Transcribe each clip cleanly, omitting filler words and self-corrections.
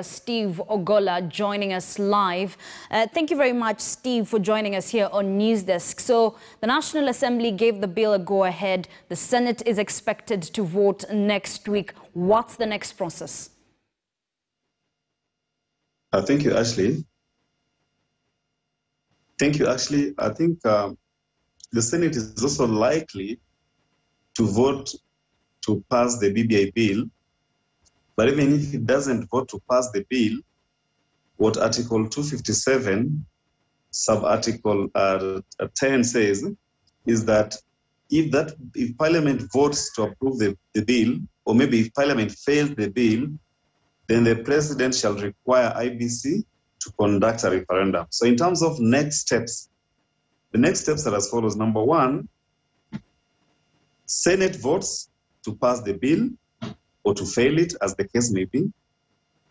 Steve Ogola joining us live. Thank you very much, Steve, for joining us here on News Desk. So the National Assembly gave the bill a go-ahead. The Senate is expected to vote next week. What's the next process? Thank you, Ashley. Thank you, Ashley. I think the Senate is also likely to vote to pass the BBI bill. But even if it doesn't vote to pass the bill, what Article 257, sub-article 10 says is that if Parliament votes to approve the bill, or maybe if Parliament fails the bill, then the President shall require IBC to conduct a referendum. So in terms of next steps, the next steps are as follows. Number one, Senate votes to pass the bill or to fail it, as the case may be.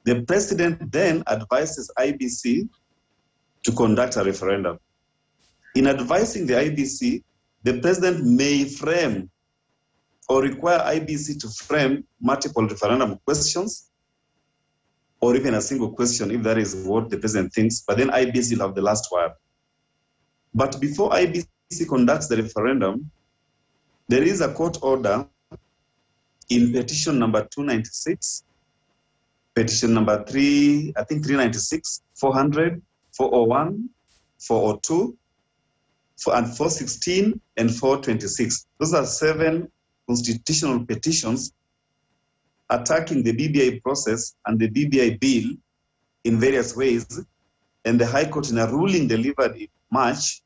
The President then advises IBC to conduct a referendum. In advising the IBC, the President may frame or require IBC to frame multiple referendum questions, or even a single question if that is what the President thinks, but then IBC will have the last word. But before IBC conducts the referendum, there is a court order in petition number 296, petition number 396, 400, 401, 402, and 416, and 426. Those are 7 constitutional petitions attacking the BBI process and the BBI bill in various ways. And the High Court, in a ruling delivered in March,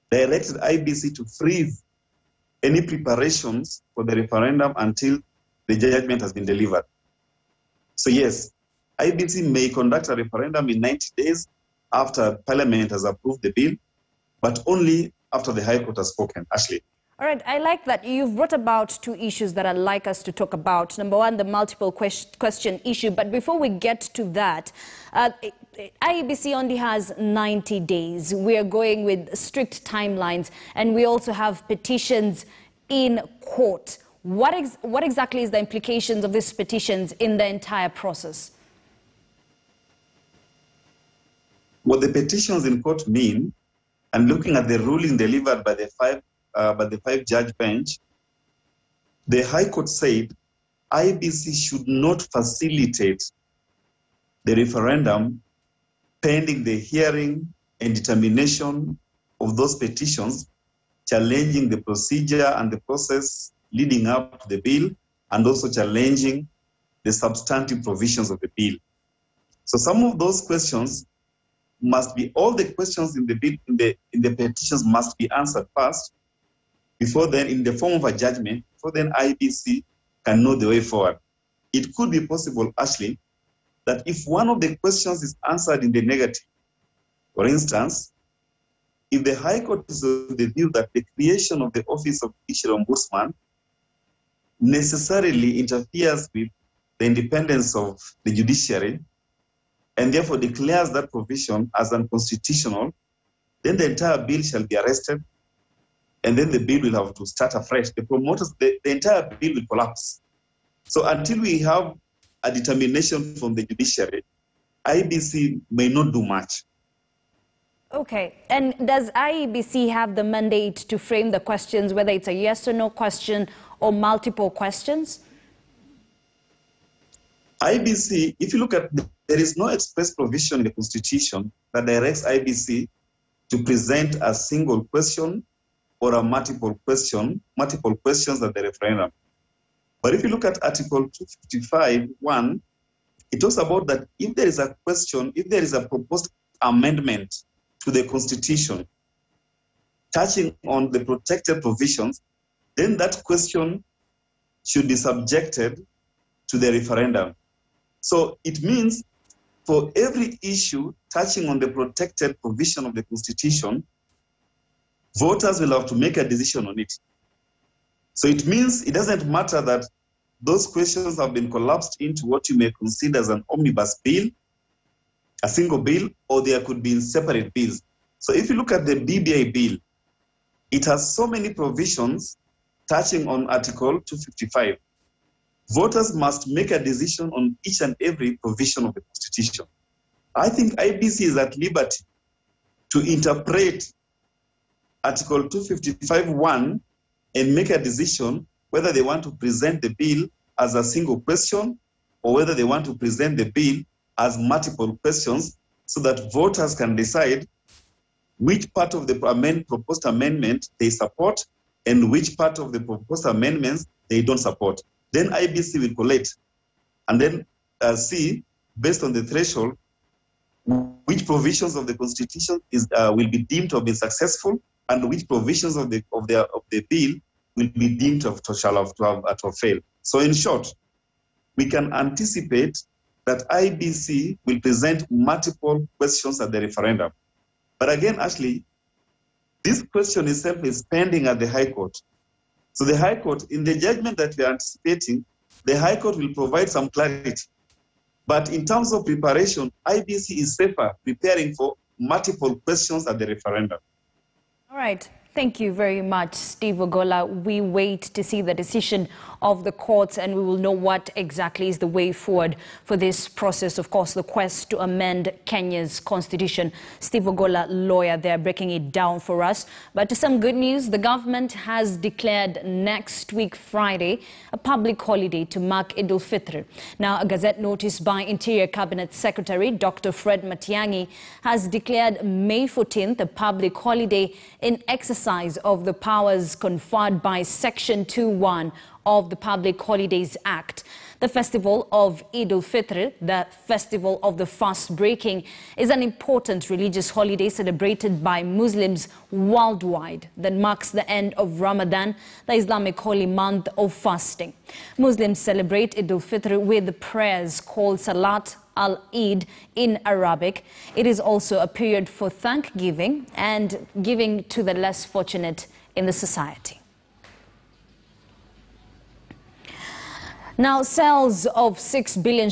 directed IBC to freeze any preparations for the referendum until the judgment has been delivered. So yes, IBC may conduct a referendum in 90 days after Parliament has approved the bill, but only after the High Court has spoken. Ashley. All right, I like that. You've brought about 2 issues that I'd like us to talk about. Number one, the multiple question issue. But before we get to that, IEBC only has 90 days. We are going with strict timelines, and we also have petitions in court. What exactly is the implications of these petitions in the entire process? What the petitions in court mean, and looking at the ruling delivered by the 5-judge bench, the High Court said IBC should not facilitate the referendum pending the hearing and determination of those petitions challenging the procedure and the process leading up to the bill, and also challenging the substantive provisions of the bill. So some of those questions must be, all the questions in the bill, in the petitions must be answered first, before then, in the form of a judgment, before then IBC can know the way forward. It could be possible, Ashley, that if one of the questions is answered in the negative, for instance, if the High Court is of the view that the creation of the Office of Judicial Ombudsman necessarily interferes with the independence of the judiciary, and therefore declares that provision as unconstitutional, then the entire bill shall be arrested, and then the bill will have to start afresh. The entire bill will collapse. So until we have a determination from the judiciary, IBC may not do much. Okay, and does IEBC have the mandate to frame the questions, whether it's a yes or no question or multiple questions? IBC, if you look at, there is no express provision in the Constitution that directs IBC to present a single question or a multiple questions at the referendum. But if you look at Article 255(1), it talks about that if there is a question, if there is a proposed amendment to the Constitution touching on the protected provisions, then that question should be subjected to the referendum. So it means for every issue touching on the protected provision of the Constitution, voters will have to make a decision on it. So it means it doesn't matter that those questions have been collapsed into what you may consider as an omnibus bill, a single bill, or there could be in separate bills. So if you look at the BBI bill, it has so many provisions touching on Article 255. voters must make a decision on each and every provision of the Constitution. I think IEBC is at liberty to interpret Article 255(1) and make a decision whether they want to present the bill as a single question or whether they want to present the bill as multiple questions, so that voters can decide which part of the proposed amendment they support and which part of the proposed amendments they don't support. Then IEBC will collect and then see, based on the threshold, which provisions of the Constitution will be deemed to have been successful and which provisions of the bill will be deemed to have failed. So in short, we can anticipate that IEBC will present multiple questions at the referendum. But again, Ashley, this question itself is pending at the High Court. So the High Court, in the judgment that we are anticipating, the High Court will provide some clarity. But in terms of preparation, IEBC is safer preparing for multiple questions at the referendum. All right. Thank you very much, Steve Ogolla. We wait to see the decision of the courts and we will know what exactly is the way forward for this process. Of course, the quest to amend Kenya's constitution. Steve Ogolla, lawyer there, breaking it down for us. But to some good news, the government has declared next week, Friday, a public holiday to mark Eid al-Fitr. Now, a Gazette notice by Interior Cabinet Secretary Dr. Fred Matiang'i has declared May 14th a public holiday in exercise of the powers conferred by Section 2(1) of the Public Holidays Act. The festival of Eid al-Fitr, the festival of the fast breaking, is an important religious holiday celebrated by Muslims worldwide that marks the end of Ramadan, the Islamic holy month of fasting. Muslims celebrate Eid al-Fitr with prayers called Salat al-Eid in Arabic. It is also a period for thanksgiving and giving to the less fortunate in the society. Now, sales of 6 billion